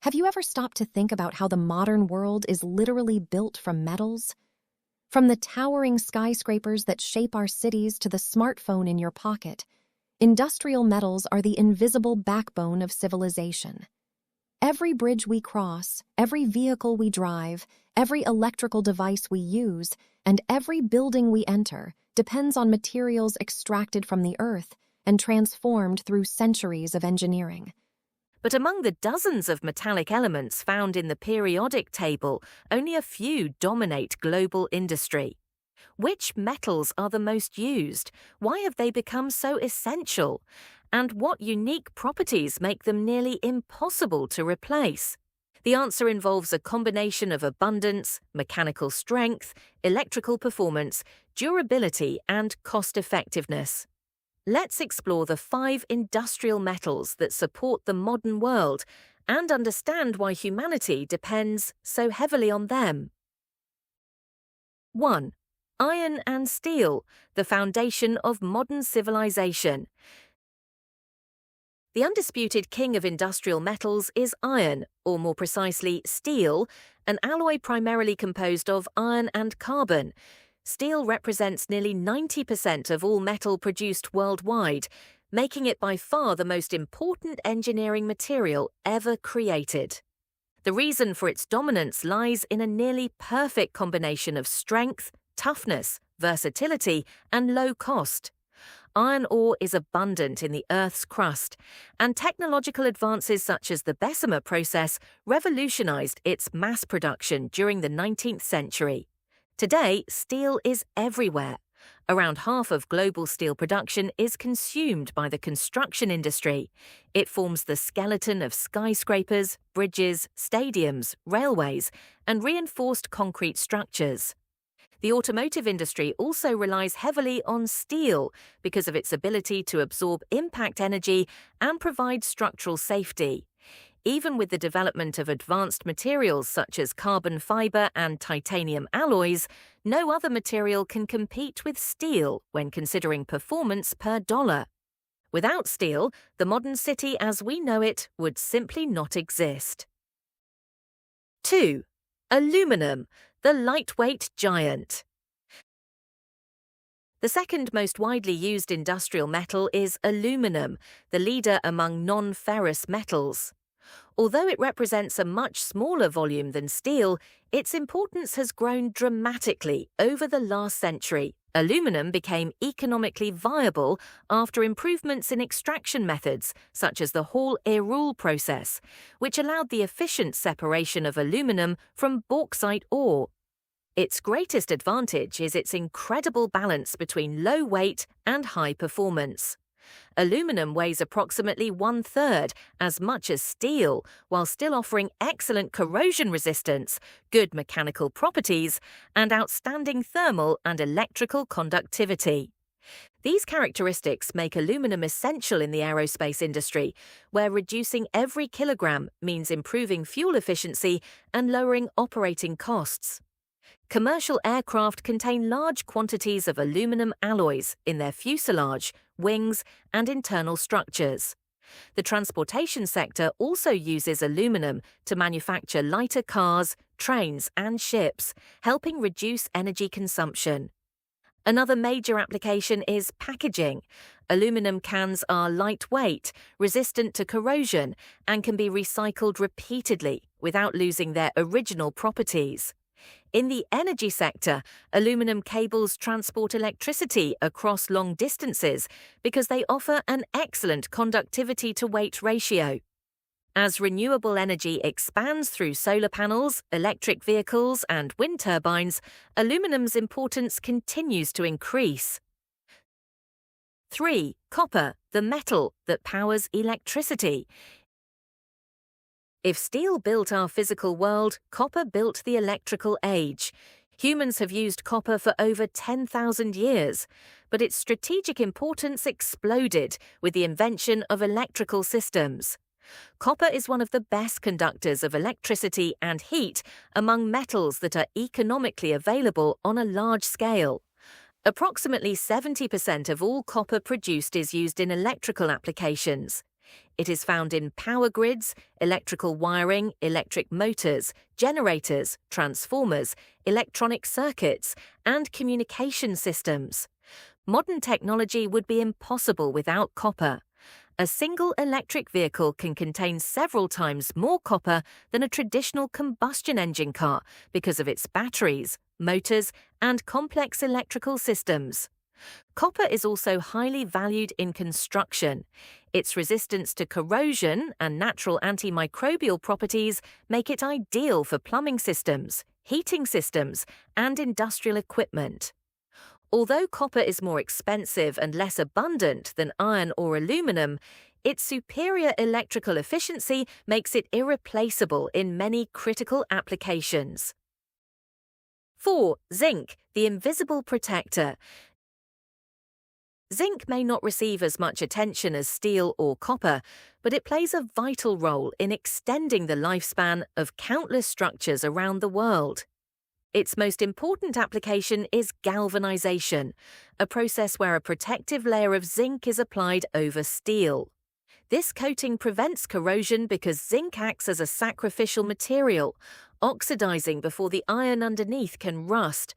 Have you ever stopped to think about how the modern world is literally built from metals? From the towering skyscrapers that shape our cities to the smartphone in your pocket, industrial metals are the invisible backbone of civilization. Every bridge we cross, every vehicle we drive, every electrical device we use, and every building we enter depends on materials extracted from the earth and transformed through centuries of engineering. But among the dozens of metallic elements found in the periodic table, only a few dominate global industry. Which metals are the most used? Why have they become so essential? And what unique properties make them nearly impossible to replace? The answer involves a combination of abundance, mechanical strength, electrical performance, durability, and cost-effectiveness. Let's explore the 5 industrial metals that support the modern world and understand why humanity depends so heavily on them. 1. Iron and steel, the foundation of modern civilization. The undisputed king of industrial metals is iron, or more precisely, steel, an alloy primarily composed of iron and carbon. Steel represents nearly 90% of all metal produced worldwide, making it by far the most important engineering material ever created. The reason for its dominance lies in a nearly perfect combination of strength, toughness, versatility, and low cost. Iron ore is abundant in the Earth's crust, and technological advances such as the Bessemer process revolutionized its mass production during the 19th century. Today, steel is everywhere. Around half of global steel production is consumed by the construction industry. It forms the skeleton of skyscrapers, bridges, stadiums, railways, and reinforced concrete structures. The automotive industry also relies heavily on steel because of its ability to absorb impact energy and provide structural safety. Even with the development of advanced materials such as carbon fiber and titanium alloys, no other material can compete with steel when considering performance per dollar. Without steel, the modern city as we know it would simply not exist. 2. Aluminum, the lightweight giant. The second most widely used industrial metal is aluminum, the leader among non-ferrous metals. Although it represents a much smaller volume than steel, its importance has grown dramatically over the last century. Aluminum became economically viable after improvements in extraction methods, such as the Hall-Héroult process, which allowed the efficient separation of aluminum from bauxite ore. Its greatest advantage is its incredible balance between low weight and high performance. Aluminum weighs approximately 1/3 as much as steel, while still offering excellent corrosion resistance, good mechanical properties, and outstanding thermal and electrical conductivity. These characteristics make aluminum essential in the aerospace industry, where reducing every kilogram means improving fuel efficiency and lowering operating costs. Commercial aircraft contain large quantities of aluminum alloys in their fuselage, wings, and internal structures. The transportation sector also uses aluminum to manufacture lighter cars, trains, and ships, helping reduce energy consumption. Another major application is packaging. Aluminum cans are lightweight, resistant to corrosion, and can be recycled repeatedly without losing their original properties. In the energy sector, aluminum cables transport electricity across long distances because they offer an excellent conductivity-to-weight ratio. As renewable energy expands through solar panels, electric vehicles, and wind turbines, aluminum's importance continues to increase. 3. Copper, the metal that powers electricity. If steel built our physical world, copper built the electrical age. Humans have used copper for over 10,000 years, but its strategic importance exploded with the invention of electrical systems. Copper is one of the best conductors of electricity and heat among metals that are economically available on a large scale. Approximately 70% of all copper produced is used in electrical applications. It is found in power grids, electrical wiring, electric motors, generators, transformers, electronic circuits, and communication systems. Modern technology would be impossible without copper. A single electric vehicle can contain several times more copper than a traditional combustion engine car because of its batteries, motors, and complex electrical systems. Copper is also highly valued in construction. Its resistance to corrosion and natural antimicrobial properties make it ideal for plumbing systems, heating systems, and industrial equipment. Although copper is more expensive and less abundant than iron or aluminum, its superior electrical efficiency makes it irreplaceable in many critical applications. 4. Zinc, the invisible protector. Zinc may not receive as much attention as steel or copper, but it plays a vital role in extending the lifespan of countless structures around the world. Its most important application is galvanization, a process where a protective layer of zinc is applied over steel. This coating prevents corrosion because zinc acts as a sacrificial material, oxidizing before the iron underneath can rust.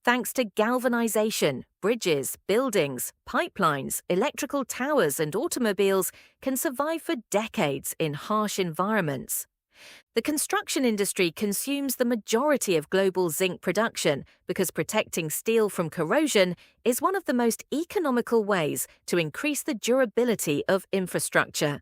Thanks to galvanization, bridges, buildings, pipelines, electrical towers, and automobiles can survive for decades in harsh environments. The construction industry consumes the majority of global zinc production because protecting steel from corrosion is one of the most economical ways to increase the durability of infrastructure.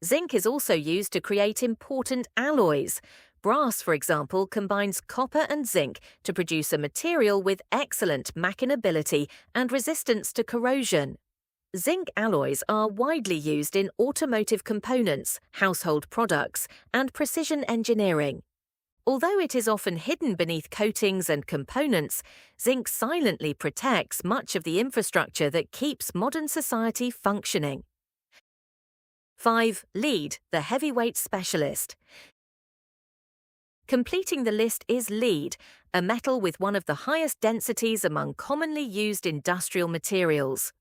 Zinc is also used to create important alloys. Brass, for example, combines copper and zinc to produce a material with excellent machinability and resistance to corrosion. Zinc alloys are widely used in automotive components, household products, and precision engineering. Although it is often hidden beneath coatings and components, zinc silently protects much of the infrastructure that keeps modern society functioning. 5. Lead, the heavyweight specialist. Completing the list is lead, a metal with one of the highest densities among commonly used industrial materials.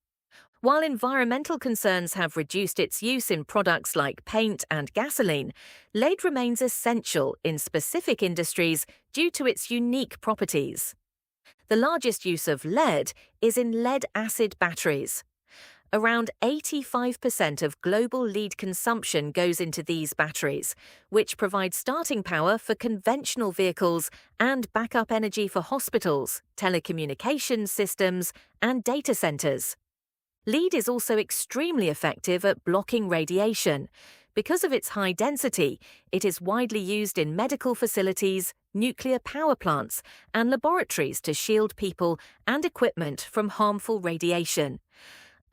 While environmental concerns have reduced its use in products like paint and gasoline, lead remains essential in specific industries due to its unique properties. The largest use of lead is in lead-acid batteries. Around 85% of global lead consumption goes into these batteries, which provide starting power for conventional vehicles and backup energy for hospitals, telecommunications systems, and data centers. Lead is also extremely effective at blocking radiation. Because of its high density, it is widely used in medical facilities, nuclear power plants, and laboratories to shield people and equipment from harmful radiation.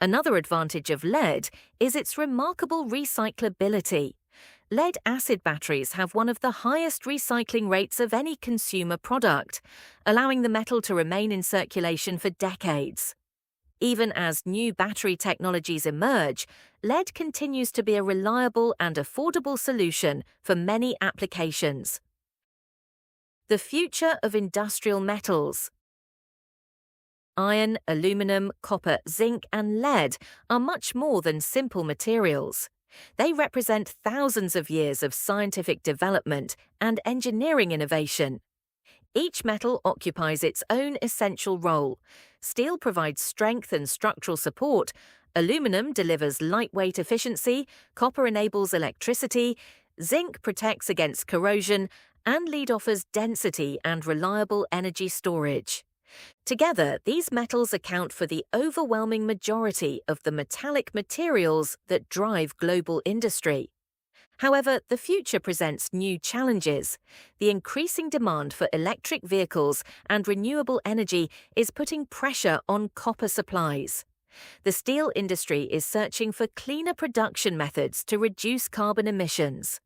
Another advantage of lead is its remarkable recyclability. Lead-acid batteries have one of the highest recycling rates of any consumer product, allowing the metal to remain in circulation for decades. Even as new battery technologies emerge, lead continues to be a reliable and affordable solution for many applications. The future of industrial metals. Iron, aluminum, copper, zinc, and lead are much more than simple materials. They represent thousands of years of scientific development and engineering innovation. Each metal occupies its own essential role. Steel provides strength and structural support, aluminum delivers lightweight efficiency, copper enables electricity, zinc protects against corrosion, and lead offers density and reliable energy storage. Together, these metals account for the overwhelming majority of the metallic materials that drive global industry. However, the future presents new challenges. The increasing demand for electric vehicles and renewable energy is putting pressure on copper supplies. The steel industry is searching for cleaner production methods to reduce carbon emissions.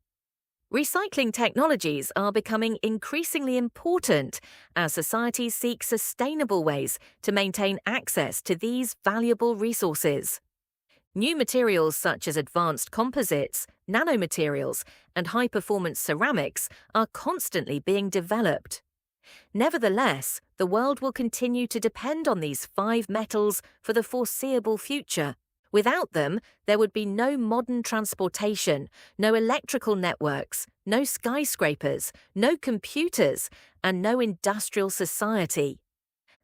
Recycling technologies are becoming increasingly important as societies seek sustainable ways to maintain access to these valuable resources. New materials such as advanced composites, nanomaterials, and high-performance ceramics are constantly being developed. Nevertheless, the world will continue to depend on these 5 metals for the foreseeable future. Without them, there would be no modern transportation, no electrical networks, no skyscrapers, no computers, and no industrial society.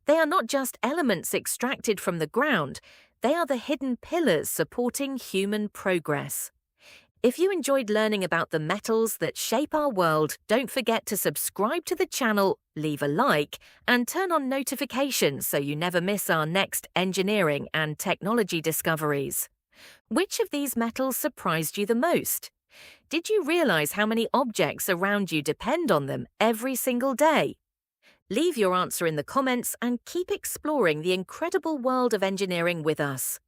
They are not just elements extracted from the ground, they are the hidden pillars supporting human progress. If you enjoyed learning about the metals that shape our world, don't forget to subscribe to the channel, leave a like, and turn on notifications so you never miss our next engineering and technology discoveries. Which of these metals surprised you the most? Did you realize how many objects around you depend on them every single day? Leave your answer in the comments and keep exploring the incredible world of engineering with us.